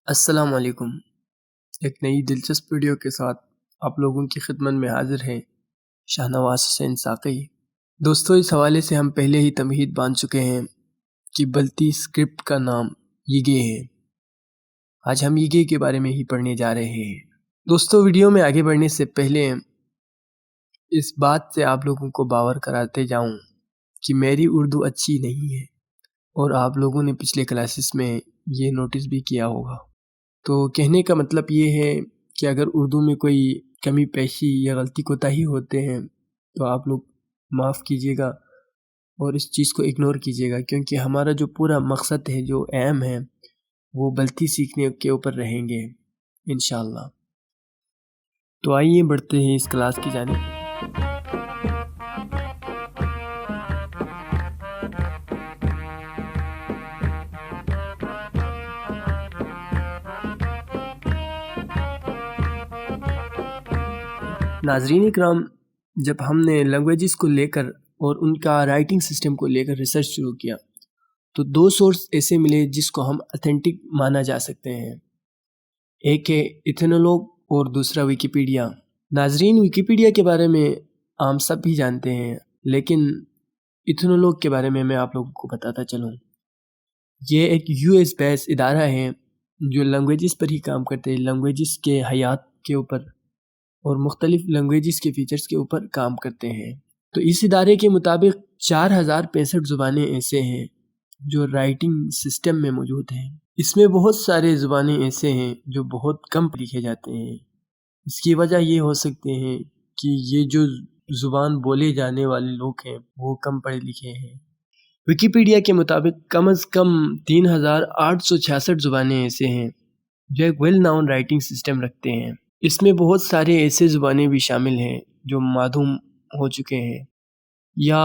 السلام علیکم۔ ایک نئی دلچسپ ویڈیو کے ساتھ آپ لوگوں کی خدمت میں حاضر ہیں شاہنواز حسین ساقی۔ دوستو، اس حوالے سے ہم پہلے ہی تمہید باندھ چکے ہیں کہ بلتی اسکرپٹ کا نام یگے ہے۔ آج ہم یگے کے بارے میں ہی پڑھنے جا رہے ہیں۔ دوستو، ویڈیو میں آگے بڑھنے سے پہلے اس بات سے آپ لوگوں کو باور کراتے جاؤں کہ میری اردو اچھی نہیں ہے، اور آپ لوگوں نے پچھلے کلاسز میں یہ نوٹس بھی کیا ہوگا۔ تو کہنے کا مطلب یہ ہے کہ اگر اردو میں کوئی کمی پیشی یا غلطی کوتاہی ہوتے ہیں تو آپ لوگ معاف کیجیے گا اور اس چیز کو اگنور کیجیے گا، کیونکہ ہمارا جو پورا مقصد ہے، جو ایم ہے، وہ بلتی سیکھنے کے اوپر رہیں گے انشاءاللہ۔ تو آئیے بڑھتے ہیں اس کلاس کی جانب۔ ناظرین اکرام، جب ہم نے لینگویجز کو لے کر اور ان کا رائٹنگ سسٹم کو لے کر ریسرچ شروع کیا تو دو سورس ایسے ملے جس کو ہم اتھینٹک مانا جا سکتے ہیں۔ ایک ہے ایتھنولوگ اور دوسرا ویکیپیڈیا۔ ناظرین، ویکیپیڈیا کے بارے میں عام سب بھی جانتے ہیں، لیکن ایتھنولوگ کے بارے میں آپ لوگوں کو بتاتا چلوں۔ یہ ایک US بیس ادارہ ہے جو لینگویجز پر ہی کام کرتے ہیں، لینگویجز کے حیات کے اوپر اور مختلف لینگویجز کے فیچرز کے اوپر کام کرتے ہیں۔ تو اس ادارے کے مطابق 4065 زبانیں ایسے ہیں جو رائٹنگ سسٹم میں موجود ہیں۔ اس میں بہت سارے زبانیں ایسے ہیں جو بہت کم لکھے جاتے ہیں۔ اس کی وجہ یہ ہو سکتے ہیں کہ یہ جو زبان بولے جانے والے لوگ ہیں وہ کم پڑھے لکھے ہیں۔ ویکیپیڈیا کے مطابق کم از کم 3866 زبانیں ایسے ہیں جو ایک ویل ناؤن رائٹنگ سسٹم رکھتے ہیں۔ اس میں بہت سارے ایسے زبانیں بھی شامل ہیں جو معدوم ہو چکے ہیں، یا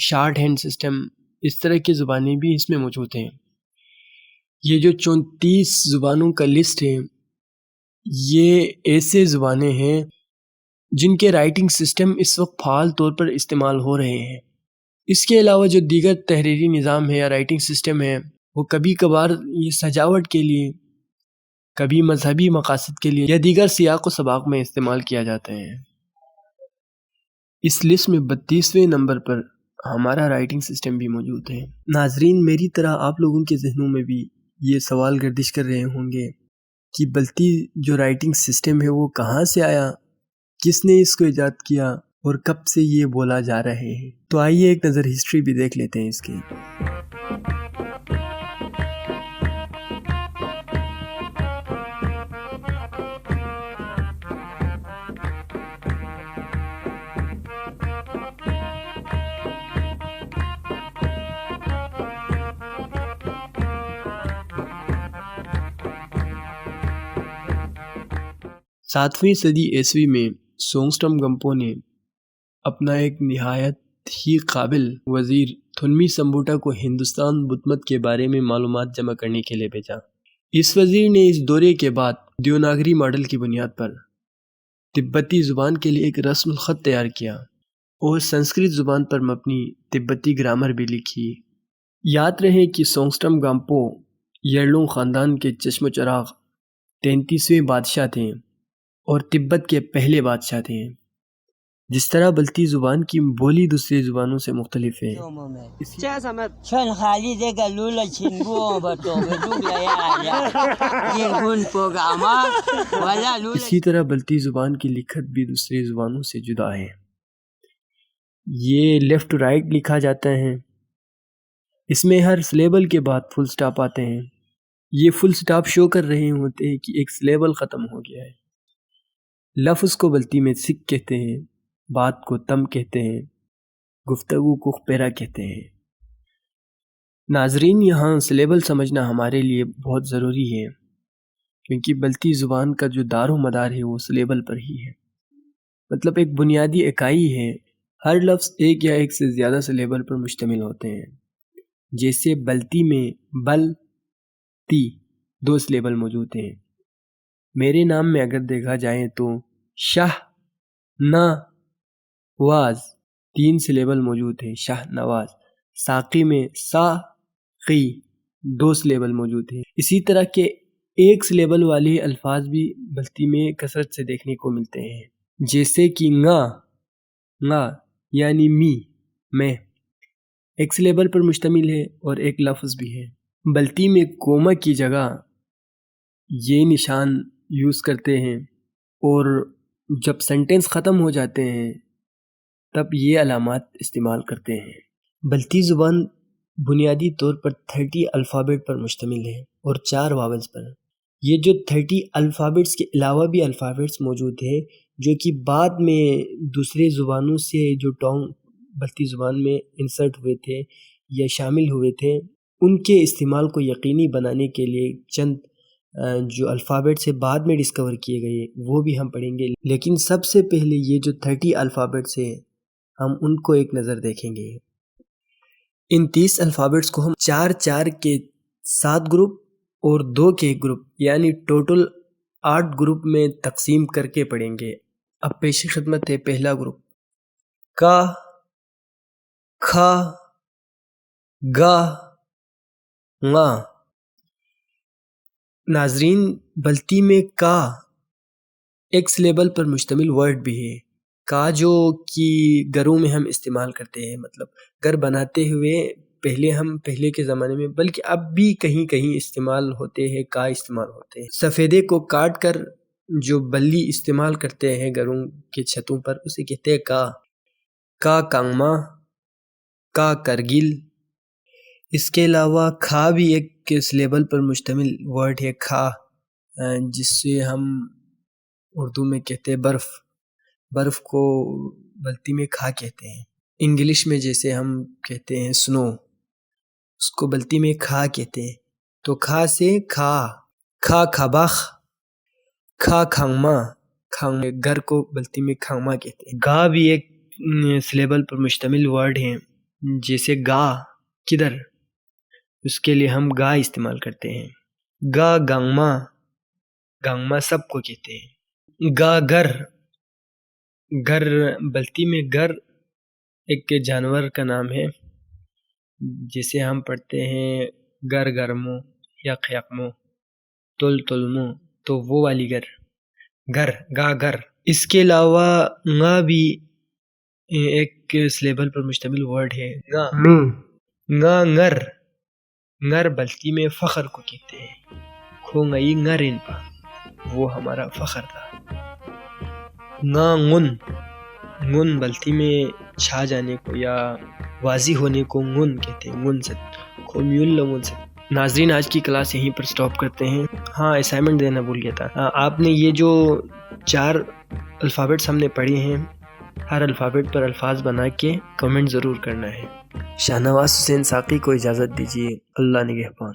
شارٹ ہینڈ سسٹم، اس طرح کی زبانیں بھی اس میں موجود ہیں۔ یہ جو 34 زبانوں کا لسٹ ہے، یہ ایسے زبانیں ہیں جن کے رائٹنگ سسٹم اس وقت فعال طور پر استعمال ہو رہے ہیں۔ اس کے علاوہ جو دیگر تحریری نظام ہے یا رائٹنگ سسٹم ہے، وہ کبھی کبھار یہ سجاوٹ کے لیے، کبھی مذہبی مقاصد کے لیے یا دیگر سیاق و سباق میں استعمال کیا جاتے ہیں۔ اس لسٹ میں 32ویں نمبر پر ہمارا رائٹنگ سسٹم بھی موجود ہے۔ ناظرین، میری طرح آپ لوگوں کے ذہنوں میں بھی یہ سوال گردش کر رہے ہوں گے کہ بلتی جو رائٹنگ سسٹم ہے وہ کہاں سے آیا، کس نے اس کو ایجاد کیا اور کب سے یہ بولا جا رہے ہیں۔ تو آئیے ایک نظر ہسٹری بھی دیکھ لیتے ہیں اس کی۔ ساتویں صدی عیسوی میں سونگسٹم گمپو نے اپنا ایک نہایت ہی قابل وزیر تھونمی سمبوٹا کو ہندوستان بدھ مت کے بارے میں معلومات جمع کرنے کے لیے بھیجا۔ اس وزیر نے اس دورے کے بعد دیوناگری ماڈل کی بنیاد پر تبتی زبان کے لیے ایک رسم الخط تیار کیا اور سنسکرت زبان پر مبنی تبتی گرامر بھی لکھی۔ یاد رہے کہ سونگسٹم گامپو یرلونگ خاندان کے چشم و چراغ 33ویں بادشاہ تھے اور تبت کے پہلے بادشاہ تھے۔ جس طرح بلتی زبان کی بولی دوسری زبانوں سے مختلف ہے، اسی طرح بلتی زبان کی لکھت بھی دوسری زبانوں سے جدا ہے۔ یہ لیفٹ ٹو رائٹ لکھا جاتا ہے۔ اس میں ہر سلیبل کے بعد فل سٹاپ آتے ہیں۔ یہ فل سٹاپ شو کر رہے ہوتے ہیں کہ ایک سلیبل ختم ہو گیا ہے۔ لفظ کو بلتی میں سکھ کہتے ہیں، بات کو تم کہتے ہیں، گفتگو کو خپیرا کہتے ہیں۔ ناظرین، یہاں سلیبل سمجھنا ہمارے لیے بہت ضروری ہے، کیونکہ بلتی زبان کا جو دار و مدار ہے وہ سلیبل پر ہی ہے۔ مطلب ایک بنیادی اکائی ہے، ہر لفظ ایک یا ایک سے زیادہ سلیبل پر مشتمل ہوتے ہیں۔ جیسے بلتی میں بل تی 2 سلیبل موجود ہیں۔ میرے نام میں اگر دیکھا جائے تو شاہ نا واز 3 سلیبل موجود ہیں، شاہ نواز۔ ساقی میں سا قی 2 سلیبل موجود ہیں۔ اسی طرح کے ایک سلیبل والے الفاظ بھی بلتی میں کثرت سے دیکھنے کو ملتے ہیں، جیسے کہ نا یعنی میں ایک سلیبل پر مشتمل ہے اور ایک لفظ بھی ہے۔ بلتی میں کوما کی جگہ یہ نشان یوز کرتے ہیں، اور جب سینٹنس ختم ہو جاتے ہیں تب یہ علامات استعمال کرتے ہیں۔ بلتی زبان بنیادی طور پر 30 الفابیٹ پر مشتمل ہے اور 4 واولز پر۔ یہ جو 30 الفابیٹس کے علاوہ بھی الفابیٹس موجود ہیں جو کہ بعد میں دوسرے زبانوں سے جو ٹونگ بلتی زبان میں انسرٹ ہوئے تھے یا شامل ہوئے تھے، ان کے استعمال کو یقینی بنانے کے لیے چند جو الفابیٹس بعد میں ڈسکور کیے گئے وہ بھی ہم پڑھیں گے، لیکن سب سے پہلے یہ جو 30 الفابیٹس ہیں ہم ان کو ایک نظر دیکھیں گے۔ ان 30 الفابیٹس کو ہم 4 کے 7 گروپ اور 2 کے ایک گروپ یعنی ٹوٹل 8 گروپ میں تقسیم کر کے پڑھیں گے۔ اب پیش خدمت ہے پہلا گروپ، کا، کھا، گا، نا۔ ناظرین، بلتی میں کا ایک سلیبل پر مشتمل ورڈ بھی ہے۔ کا جو کہ گھروں میں ہم استعمال کرتے ہیں، مطلب گھر بناتے ہوئے پہلے کے زمانے میں، بلکہ اب بھی کہیں کہیں استعمال ہوتے ہیں، کا استعمال ہوتے ہیں۔ سفیدے کو کاٹ کر جو بلی استعمال کرتے ہیں گھروں کے چھتوں پر، اسے کہتے ہیں کا کانگما، کا کرگل۔ اس کے علاوہ کھا بھی ایک سلیبل پر مشتمل ورڈ ہے، کھا، جس سے ہم اردو میں کہتے ہیں برف کو بلتی میں کھا کہتے ہیں۔ انگلش میں جیسے ہم کہتے ہیں سنو، اس کو بلتی میں کھا کہتے ہیں۔ تو کھا سے کھا کھباخ، کھا کھانگما، گھر کو بلتی میں کھانگما کہتے ہیں۔ گا بھی ایک سلیبل پر مشتمل ورڈ ہے، جیسے گا کدھر، اس کے لیے ہم گا استعمال کرتے ہیں۔ گا گانگما سب کو کہتے ہیں۔ گا گھر بلتی میں گھر ایک جانور کا نام ہے، جسے ہم پڑھتے ہیں گرمو یقمو تلمو، تو وہ والی گھر۔ اس کے علاوہ نا بھی ایک سلیبل پر مشتمل ورڈ ہے، نا نگر بلتی میں فخر کو کہتے ہیں۔ کھونگئی نرین پا، وہ ہمارا فخر تھا۔ نا ngن بلتی میں چھا جانے کو یا واضح ہونے کو ngن کہتے ہیں، ngن سے کھومیول لنگن سے۔ ناظرین، آج کی کلاس یہیں پر سٹاپ کرتے ہیں۔ ہاں، اسائنمنٹ دینا بھول گیا تھا۔ آپ نے یہ جو 4 الفابیٹس ہم نے پڑھے ہیں، ہر الفابیٹ پر الفاظ بنا کے کمنٹ ضرور کرنا ہے۔ شاہنواز حسین ساقی کو اجازت دیجیے۔ اللہ نگہبان۔